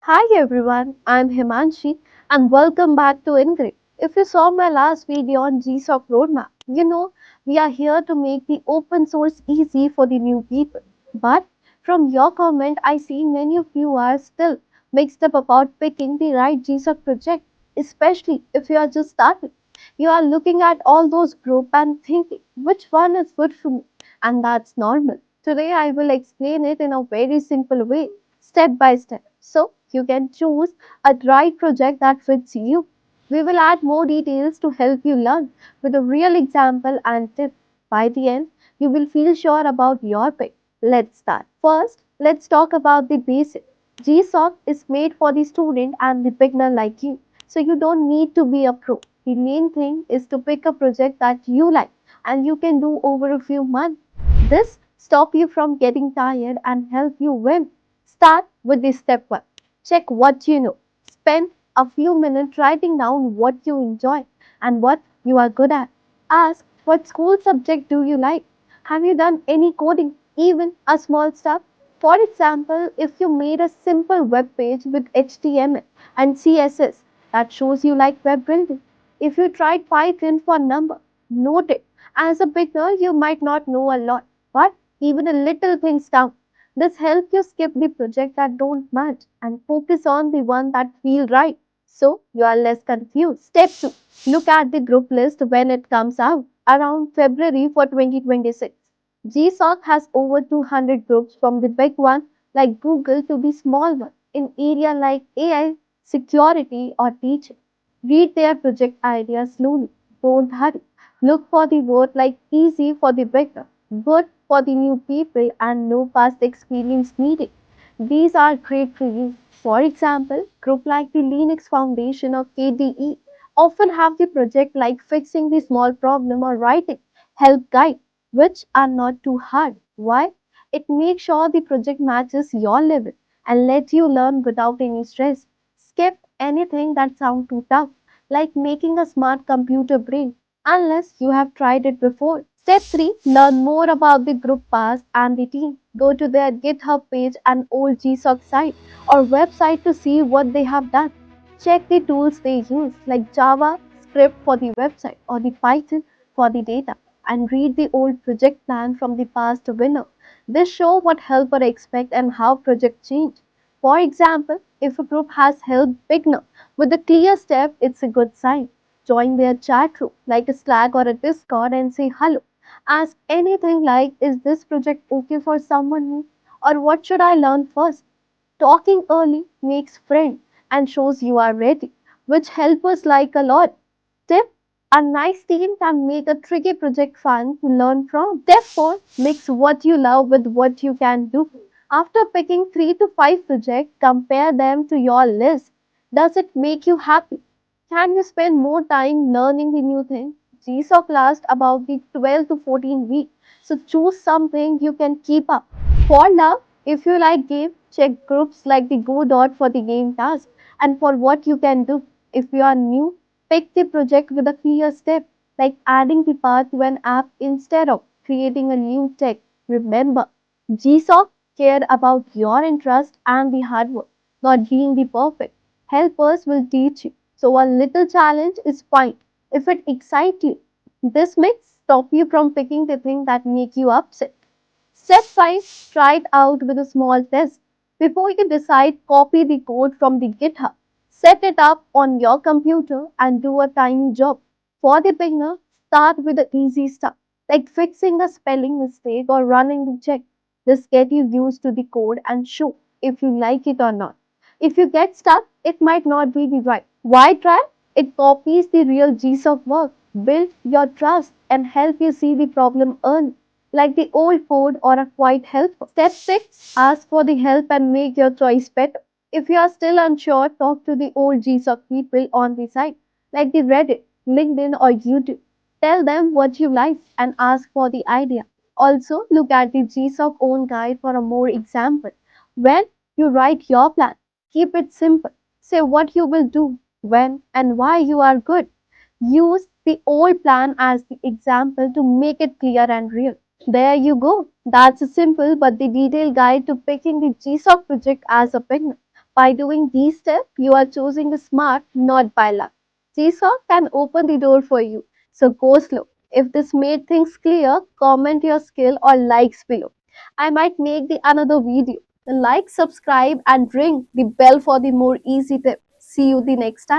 Hi everyone, I'm Himanshi and welcome back to Ingrade. If you saw my last video on GSoC roadmap, we are here to make the open source easy for the new people. But from your comment, I see many of you are still mixed up about picking the right GSoC project, especially if you are just starting. You are looking at all those groups and thinking which one is good for me, and that's normal. Today I will explain it in a very simple way, step by step, so you can choose a right project that fits you. We will add more details to help you learn with a real example and tip. By the end, you will feel sure about your pick. Let's start. First, let's talk about the basics. GSoC is made for the student and the beginner like you, so you don't need to be a pro. The main thing is to pick a project that you like and you can do over a few months. This stop you from getting tired and help you win. Start with the step one. Check what you know. Spend a few minutes writing down what you enjoy and what you are good at. Ask what school subject do you like? Have you done any coding, even a small stuff? For example, if you made a simple web page with HTML and CSS, that shows you like web building. If you tried Python for number, note it. As a beginner, you might not know a lot, but even a little things count. This helps you skip the project that don't match and focus on the one that feel right. So you are less confused. Step 2. Look at the group list when it comes out around February for 2026. GSoC has over 200 groups from the big one like Google to the small one in area like AI, security or teaching. Read their project ideas slowly. Don't hurry. Look for the word like easy for the beginner, good for the new people and no past experience needed. These are great for you. For example, group like the Linux Foundation or KDE often have the project like fixing the small problem or writing help guide, which are not too hard. Why? It makes sure the project matches your level and let you learn without any stress. Skip anything that sounds too tough, like making a smart computer brain, unless you have tried it before. Step 3. Learn more about the group path and the team. Go to their GitHub page and old GSoC site or website to see what they have done. Check the tools they use like Java script for the website or the Python for the data and read the old project plan from the past winner. This show what helper expect and how project change. For example, if a group has helped beginner with a clear step, it's a good sign. Join their chat room like a Slack or a Discord and say hello. Ask anything like, is this project okay for someone new? Or what should I learn first? Talking early makes friends and shows you are ready, which help us like a lot. Tip: a nice team can make a tricky project fun to learn from. Therefore, mix what you love with what you can do. After picking 3 to 5 projects, compare them to your list. Does it make you happy? Can you spend more time learning the new thing? GSoC lasts about the 12 to 14 weeks, so choose something you can keep up. For love, if you like game, check groups like the Go Dot for the game task and for what you can do. If you are new, pick the project with a clear step, like adding the part to an app instead of creating a new tech. Remember, GSoC care about your interest and the hard work, not being the perfect. Helpers will teach you. So a little challenge is fine if it excites you. This may stop you from picking the thing that make you upset. Step 5. Try it out with a small test. Before you decide, copy the code from the GitHub. Set it up on your computer and do a tiny job. For the beginner, start with the easy stuff like fixing a spelling mistake or running the check. This get you used to the code and show if you like it or not. If you get stuck, it might not be the right. Why try? It copies the real GSoC work, build your trust and help you see the problem early like the old code or a quiet helper. Step 6. Ask for the help and make your choice better. If you are still unsure, talk to the old GSoC people on the site, like the Reddit, LinkedIn, or YouTube. Tell them what you like and ask for the idea. Also, look at the GSoC own guide for a more example. When you write your plan, keep it simple. Say what you will do, when, and why you are good. Use the old plan as the example to make it clear and real. There you go. That's a simple but the detailed guide to picking the GSoC project as a beginner. By doing these steps, you are choosing the smart, not by luck. GSoC can open the door for you, so go slow. If this made things clear, comment your skill or likes below. I might make the another video. Like, subscribe, and ring the bell for the more easy tips. See you the next time.